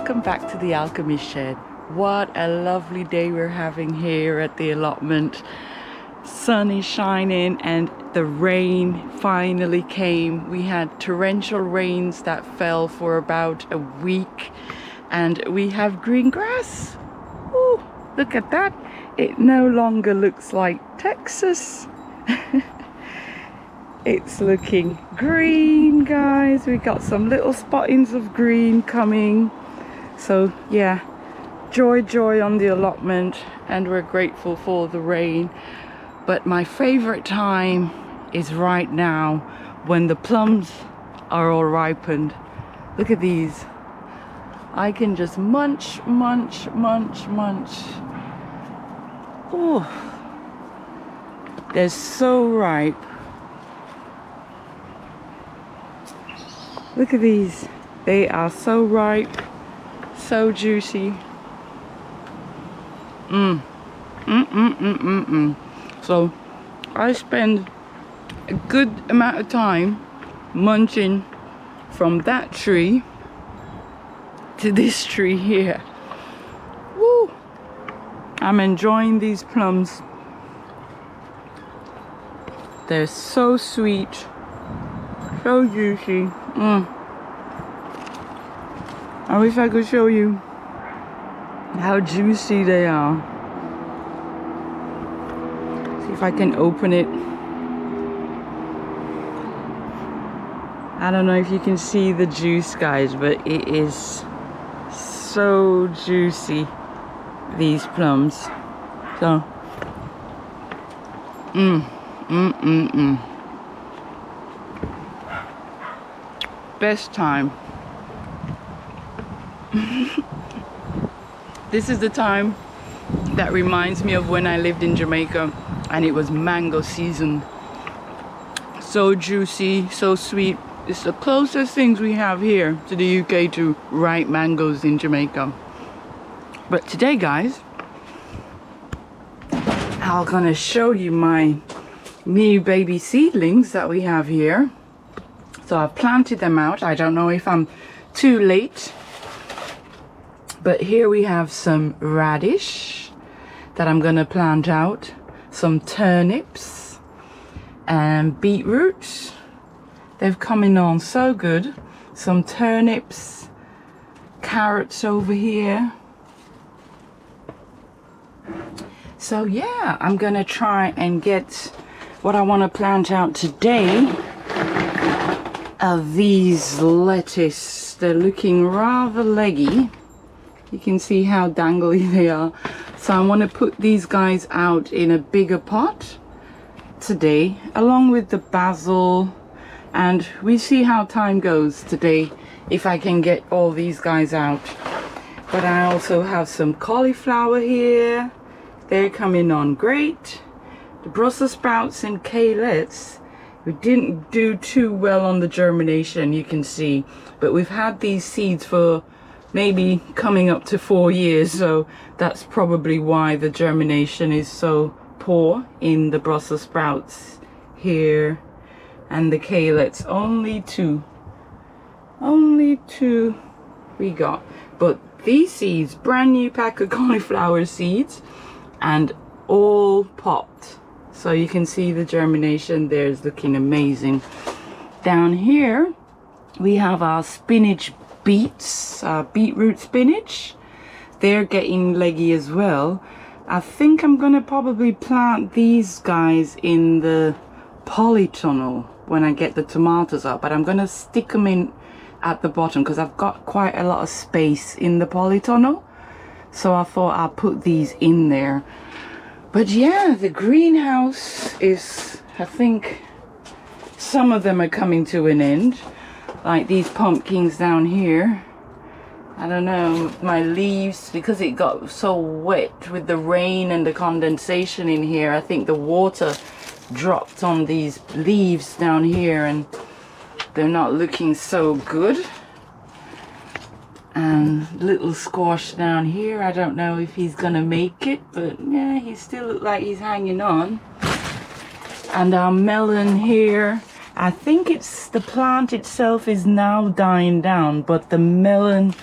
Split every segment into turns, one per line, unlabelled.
welcome back to the Alchemist Shed. What a lovely day we're having here at the allotment. Sun is shining and the rain finally came. We had torrential rains that fell for about a week and we have green grass. Ooh, look at that. It no longer looks like Texas. It's looking green, guys. We got some little spottings of green coming. So yeah, joy on the allotment, and we're grateful for the rain. But my favorite time is right now when the plums are all ripened. Look at these. I can just munch. Oh, they're so ripe. Look at these. They are so ripe, so juicy. So I spend a good amount of time munching from that tree to this tree here. Woo! I'm enjoying these plums. They're so sweet, so juicy. I wish I could show you how juicy they are. See if I can open it. I don't know if you can see the juice, guys, but it is so juicy, these plums. So best time. This is the time that reminds me of when I lived in Jamaica and it was mango season. So juicy, so sweet. It's the closest things we have here to the UK to ripe mangoes in Jamaica. But today, guys, I'm gonna show you my new baby seedlings that we have here. So I've planted them out. I don't know if I'm too late, but here we have some radish that I'm gonna plant out, some turnips and beetroots. They've coming on so good. Some turnips, carrots over here. So yeah, I'm gonna try and get what I want to plant out today. These lettuce, they're looking rather leggy. You can see how dangly they are. So I want to put these guys out in a bigger pot today, along with the basil, and we see how time goes today if I can get all these guys out. But I also have some cauliflower here. They're coming on great. The Brussels sprouts and kales, we didn't do too well on the germination, you can see, but we've had these seeds for maybe coming up to 4 years, so that's probably why the germination is so poor in the Brussels sprouts here. And the kales, only two we got. But these seeds, brand new pack of cauliflower seeds, and all popped. So you can see the germination there is looking amazing. Down here we have our spinach beets, beetroot spinach. They're getting leggy as well. I think I'm gonna probably plant these guys in the polytunnel when I get the tomatoes up, but I'm gonna stick them in at the bottom because I've got quite a lot of space in the polytunnel. So I thought I'll put these in there. But yeah, the greenhouse is, I think some of them are coming to an end. Like these pumpkins down here. I don't know, my leaves, because it got so wet with the rain and the condensation in here, I think the water dropped on these leaves down here and they're not looking so good. And little squash down here, I don't know if he's gonna make it, but yeah, he still looks like he's hanging on. And our melon here, I think it's the plant itself is now dying down, but the melon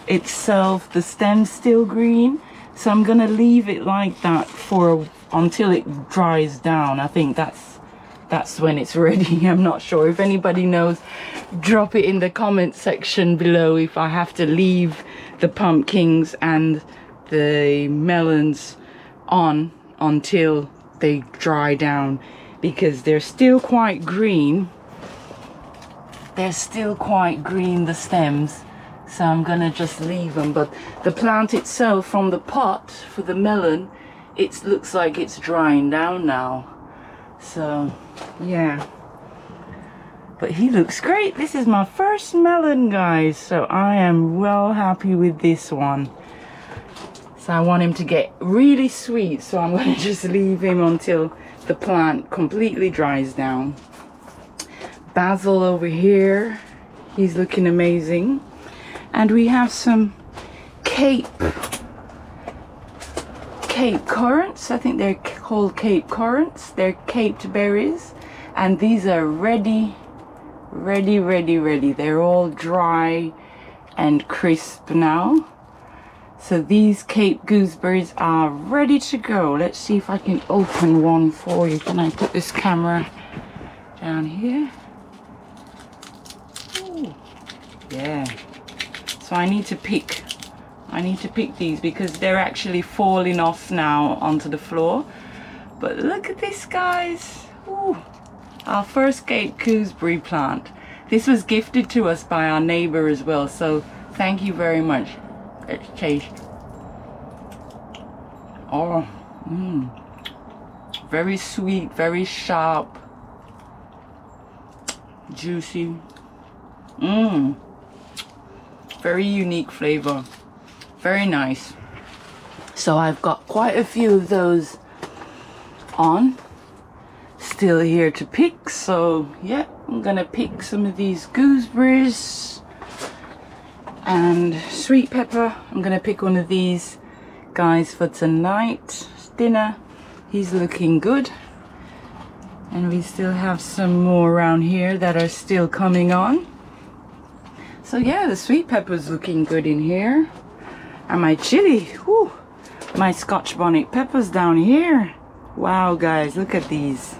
itself, the stem's still green, so I'm gonna leave it like that for until it dries down. I think that's when it's ready. I'm not sure. If anybody knows, drop it in the comment section below if I have to leave the pumpkins and the melons on until they dry down, because they're still quite green. They're still quite green, the stems, so I'm gonna just leave them. But the plant itself, from the pot for the melon, it looks like it's drying down now. So yeah, but he looks great. This is my first melon, guys, so I am well happy with this one. So I want him to get really sweet, so I'm going to just leave him until the plant completely dries down. Basil over here, he's looking amazing. And we have some Cape currants. I think they're called Cape currants. They're caped berries, and these are ready. They're all dry and crisp now. So these Cape gooseberries are ready to go. Let's see if I can open one for you. Can I put this camera down here? Ooh. Yeah. So I need to pick these because they're actually falling off now onto the floor. But look at this, guys. Ooh. Our first Cape gooseberry plant. This was gifted to us by our neighbor as well, so thank you very much. Let's taste. Oh, very sweet, very sharp, juicy. Very unique flavor. Very nice. So I've got quite a few of those on. Still here to pick, so yeah, I'm gonna pick some of these gooseberries and sweet pepper. I'm gonna pick one of these guys for tonight's dinner. He's looking good, and we still have some more around here that are still coming on. So yeah, the sweet pepper's looking good in here, and my chili, whew, my scotch bonnet peppers down here. Wow, guys, look at these.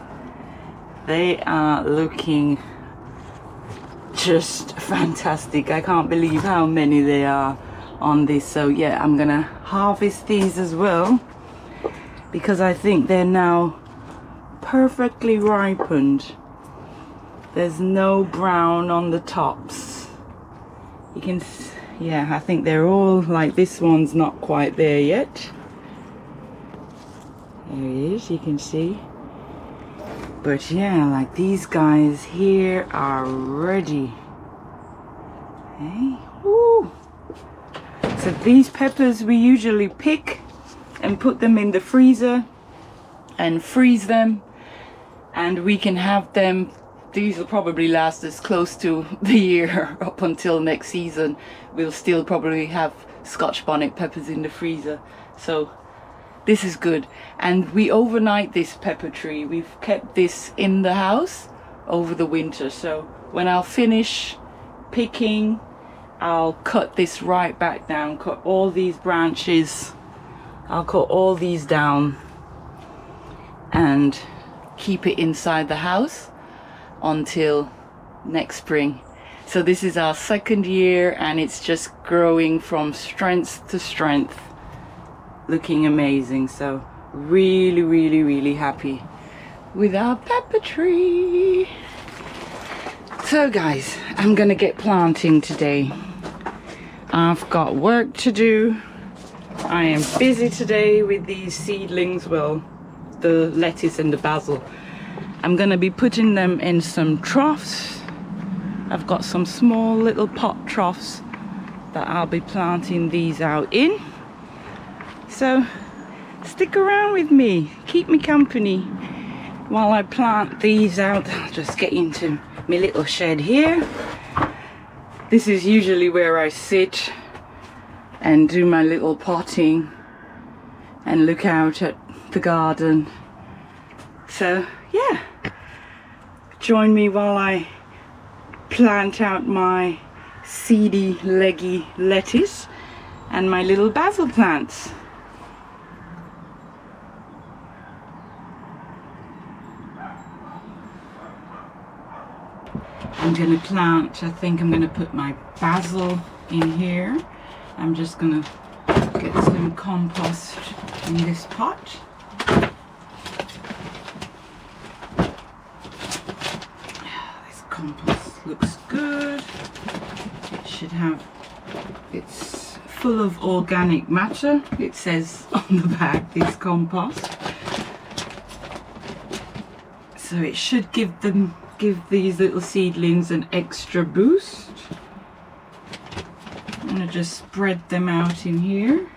They are looking just fantastic. I can't believe how many they are on this. So yeah, I'm gonna harvest these as well, because I think they're now perfectly ripened. There's no brown on the tops. You can, yeah, I think they're all like, this one's not quite there yet. There it is, you can see. But yeah, like these guys here are ready. Hey, woo! So these peppers we usually pick and put them in the freezer and freeze them, and we can have them. These will probably last us close to the year up until next season. We'll still probably have Scotch bonnet peppers in the freezer. So this is good. And we overnight this pepper tree. We've kept this in the house over the winter. So when I'll finish picking, I'll cut this right back down. Cut all these branches. I'll cut all these down and keep it inside the house until next spring. So this is our second year, and it's just growing from strength to strength, looking amazing. So really happy with our pepper tree. So guys, I'm gonna get planting today. I've got work to do. I am busy today with these seedlings, well, the lettuce and the basil. I'm gonna be putting them in some troughs. I've got some small little pot troughs that I'll be planting these out in. So stick around with me, keep me company while I plant these out. I'll just get into my little shed here. This is usually where I sit and do my little potting and look out at the garden. So yeah, join me while I plant out my seedy, leggy lettuce and my little basil plants. I'm going to plant, I think I'm going to put my basil in here. I'm just going to get some compost in this pot. This compost looks good. It should have, it's full of organic matter. It says on the back, this compost. So it should give these little seedlings an extra boost. I'm going to just spread them out in here.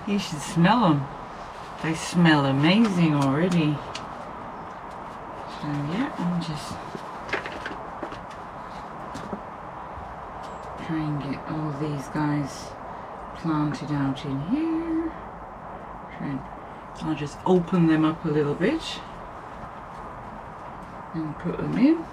You should smell them. They smell amazing already. So yeah, I'm just trying to get all these guys planted out in here. I'll just open them up a little bit and put them in.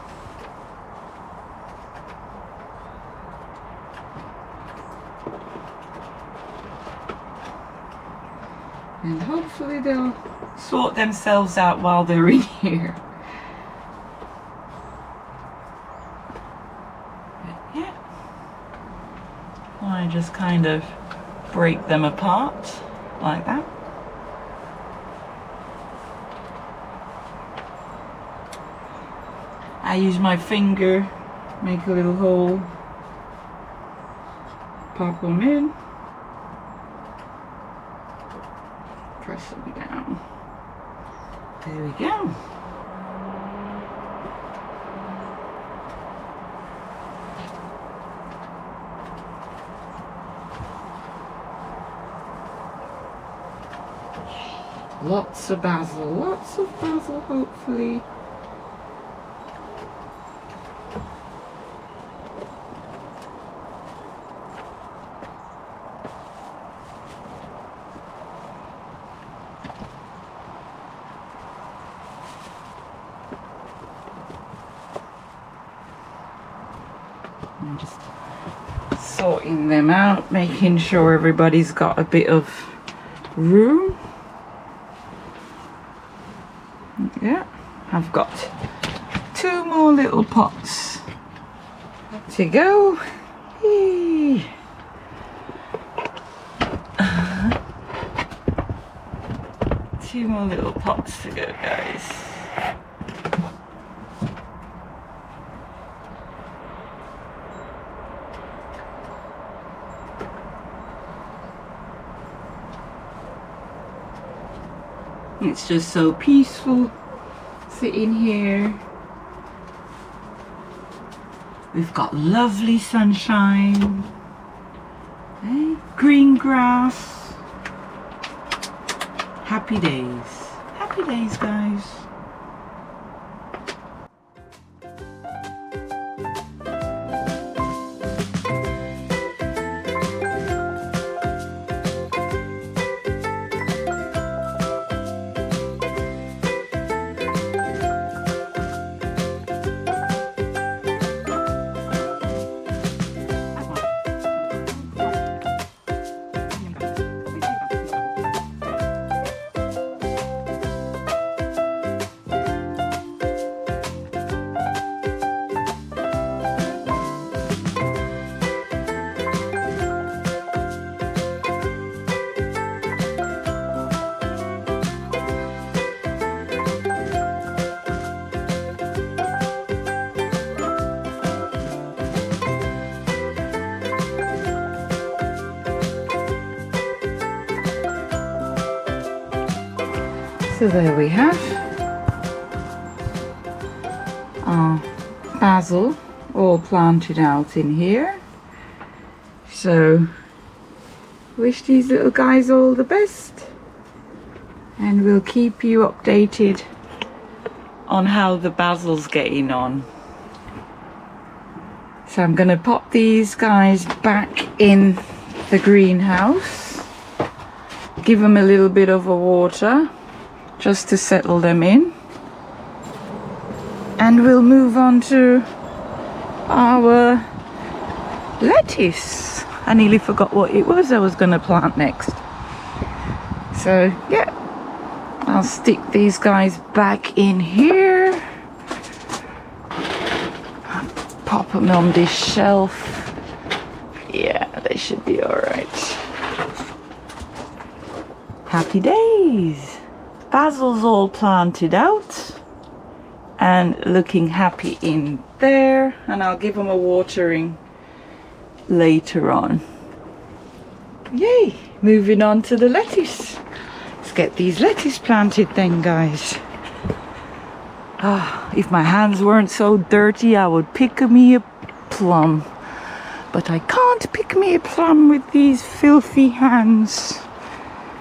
And hopefully they'll sort themselves out while they're in here. But yeah. I just kind of break them apart like that. I use my finger, make a little hole, pop them in. Press them down. There we go. Lots of basil, hopefully. I'm just sorting them out, making sure everybody's got a bit of room. Yeah, I've got 2 more little pots to go. Yay. 2 more little pots to go, guys. It's just so peaceful sitting here. We've got lovely sunshine, green grass. Happy days, guys. So there we have our basil all planted out in here. So wish these little guys all the best. and we'll keep you updated on how the basil's getting on. So I'm gonna pop these guys back in the greenhouse, give them a little bit of a water just to settle them in, and we'll move on to our lettuce. I nearly forgot what it was I was gonna plant next. So yeah, I'll stick these guys back in here, pop them on this shelf. Yeah, they should be all right. Happy days. Basil's all planted out and looking happy in there, and I'll give them a watering later on. Yay, moving on to the lettuce. Let's get these lettuce planted then, guys. If my hands weren't so dirty, I would pick me a plum, but I can't pick me a plum with these filthy hands.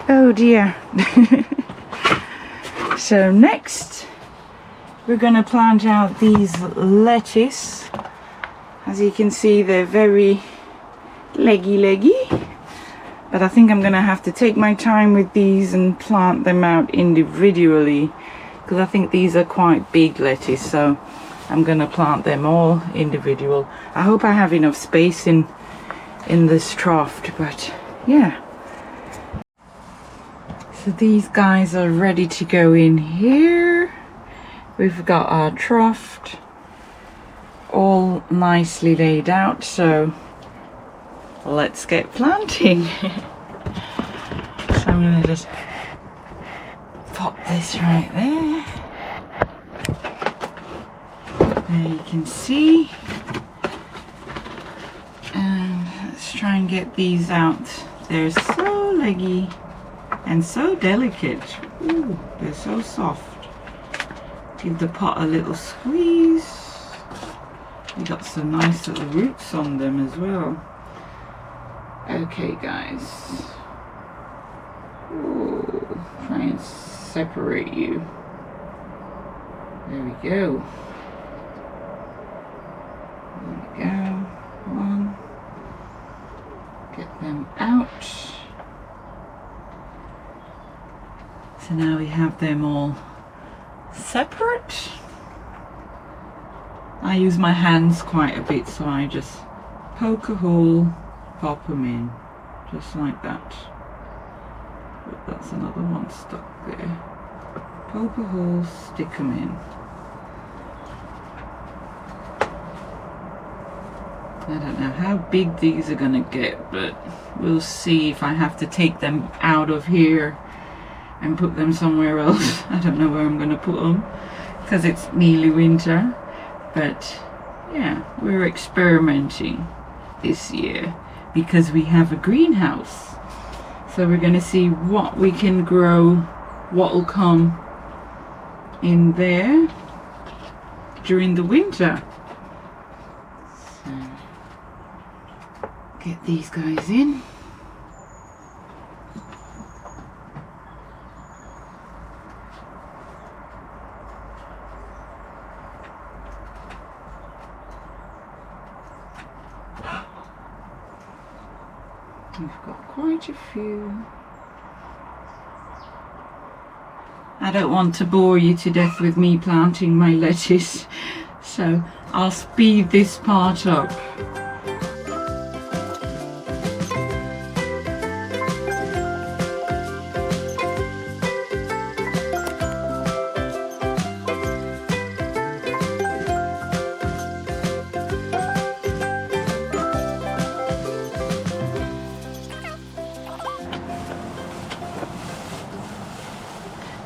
Oh dear. So next we're gonna plant out these lettuce. As you can see, they're very leggy, but I think I'm gonna have to take my time with these and plant them out individually, because I think these are quite big lettuce, so I'm gonna plant them all individual. I hope I have enough space in this trough, but yeah. So these guys are ready to go in here. We've got our trough all nicely laid out, so let's get planting. So I'm gonna just pop this right there. There you can see. And let's try and get these out. They're so leggy and so delicate. Ooh, they're so soft. Give the pot a little squeeze. We got some nice little roots on them as well. Okay, guys. Ooh, try and separate you. There we go. There we go. One. Get them out. So now we have them all separate. I use my hands quite a bit, so I just poke a hole, pop them in, just like that. But that's another one stuck there. Poke a hole, stick them in. I don't know how big these are gonna get, but we'll see if I have to take them out of here and put them somewhere else. I don't know where I'm gonna put them because it's nearly winter, but yeah, we're experimenting this year because we have a greenhouse. So we're gonna see what we can grow, what will come in there during the winter. So get these guys in. We've got quite a few. I don't want to bore you to death with me planting my lettuce, so I'll speed this part up.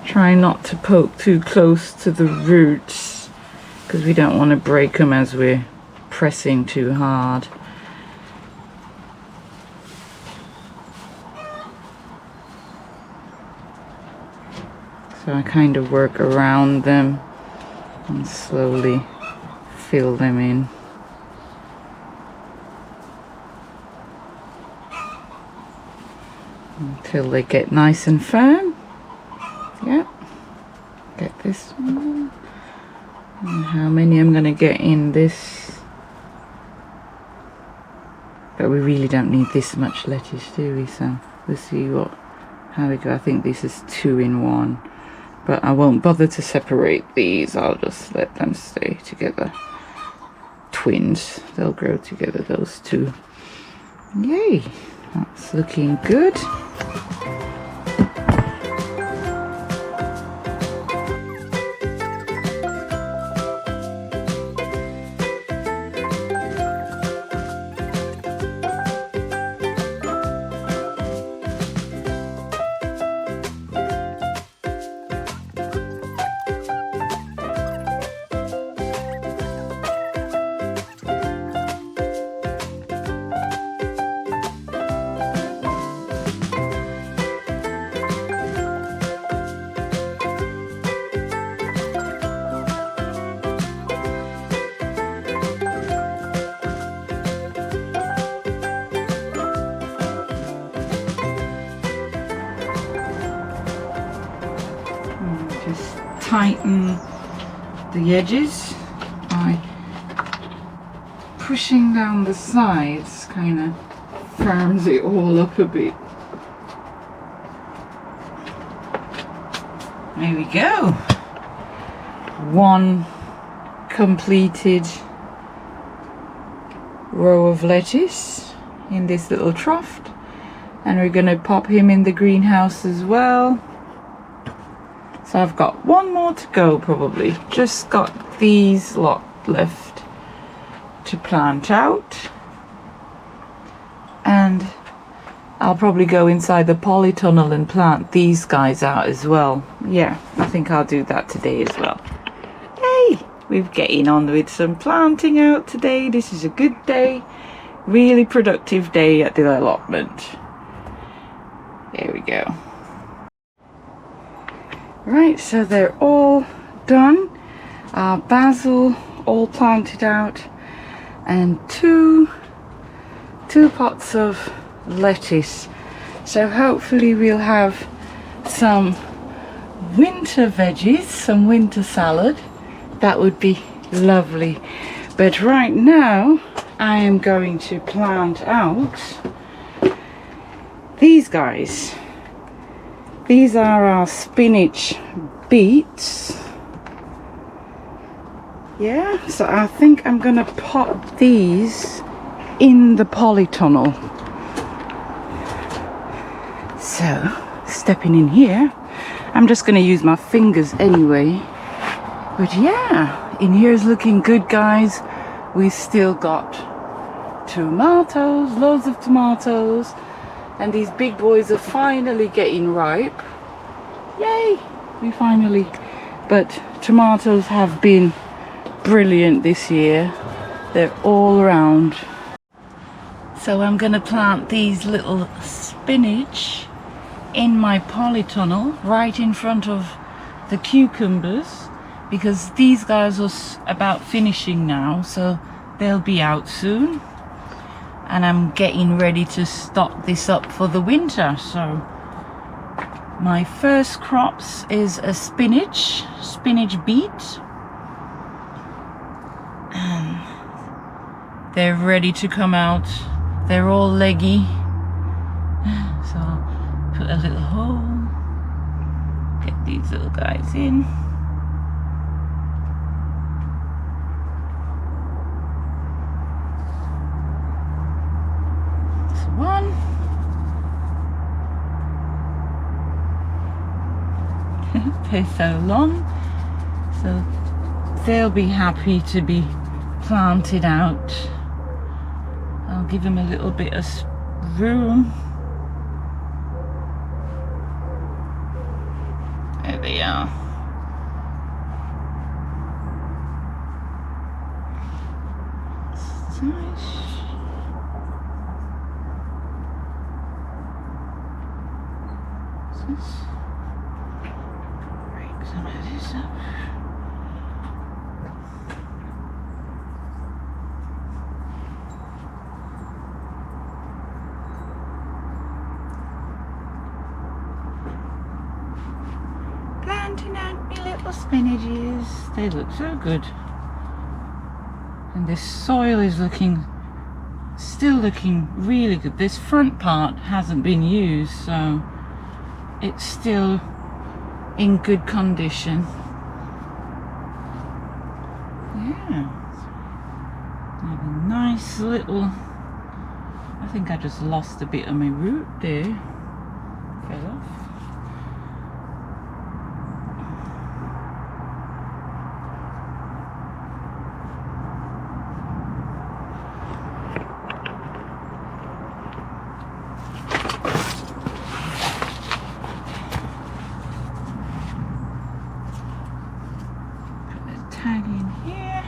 Try not to poke too close to the roots because we don't want to break them as we're pressing too hard. So I kind of work around them and slowly fill them in. Until they get nice and firm. this one. And how many I'm gonna get in this. But we really don't need this much lettuce, do we? So we'll see how we go. I think this is 2 in 1. But I won't bother to separate these. I'll just let them stay together. Twins. They'll grow together, those two. Yay! That's looking good. Just tighten the edges by pushing down the sides, kind of firms it all up a bit. There we go. One completed row of lettuce in this little trough, and we're going to pop him in the greenhouse as well. So I've got one more to go probably. Just got these lot left to plant out. And I'll probably go inside the polytunnel and plant these guys out as well. Yeah, I think I'll do that today as well. Hey, we're getting on with some planting out today. This is a good day. Really productive day at the allotment. There we go. Right, so they're all done. Basil all planted out, and two pots of lettuce. So hopefully we'll have some winter veggies, some winter salad. That would be lovely. But right now I am going to plant out these guys. These are our spinach beets. Yeah, so I think I'm gonna pop these in the polytunnel. So, stepping in here, I'm just gonna use my fingers anyway. But yeah, in here's looking good, guys. We still got tomatoes, loads of tomatoes. And these big boys are finally getting ripe. Yay! But tomatoes have been brilliant this year. They're all around. So I'm gonna plant these little spinach in my polytunnel right in front of the cucumbers, because these guys are about finishing now, so they'll be out soon. And I'm getting ready to stock this up for the winter. So my first crops is a spinach beet, and they're ready to come out. They're all leggy, so I'll put a little hole, get these little guys in. One. They're so long, so they'll be happy to be planted out. I'll give them a little bit of room. There they are. That's nice. Break some of this up. planting out my little spinaches. They look so good. And this soil is still looking really good. This front part hasn't been used, so it's still in good condition. Yeah. I have a nice little, I think I just lost a bit of my root there. Fell off. Tag in here.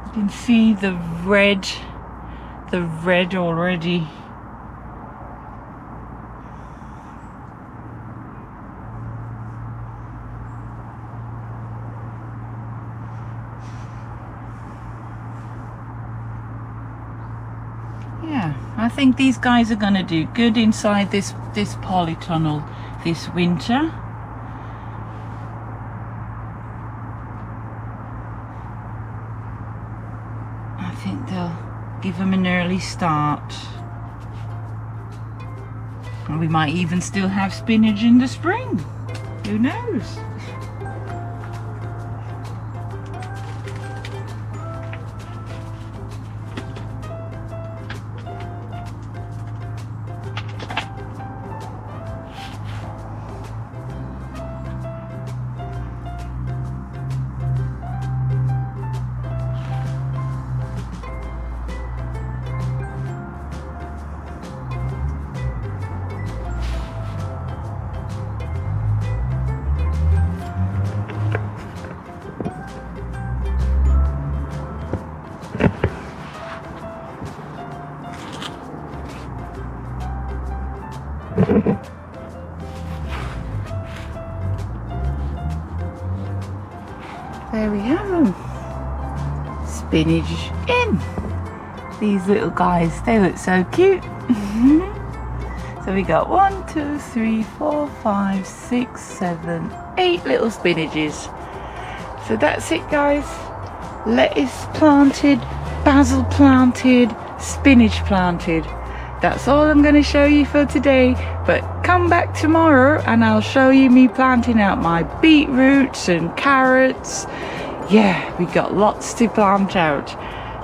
You can see the red already. Yeah, I think these guys are gonna do good inside this polytunnel this winter. I think they'll give them an early start. And we might even still have spinach in the spring. Who knows? There we have them. Spinach in. These little guys, they look so cute. So we got 1, 2, 3, 4, 5, 6, 7, 8 little spinaches. So that's it, guys. Lettuce planted, basil planted, spinach planted. That's all I'm going to show you for today, but come back tomorrow and I'll show you me planting out my beetroots and carrots. Yeah, we got lots to plant out.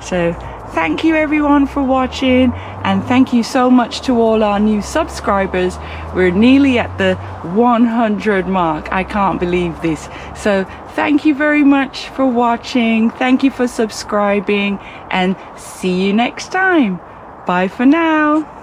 So thank you everyone for watching, and thank you so much to all our new subscribers. We're nearly at the 100 mark. I can't believe this. So thank you very much for watching. Thank you for subscribing, and see you next time. Bye for now.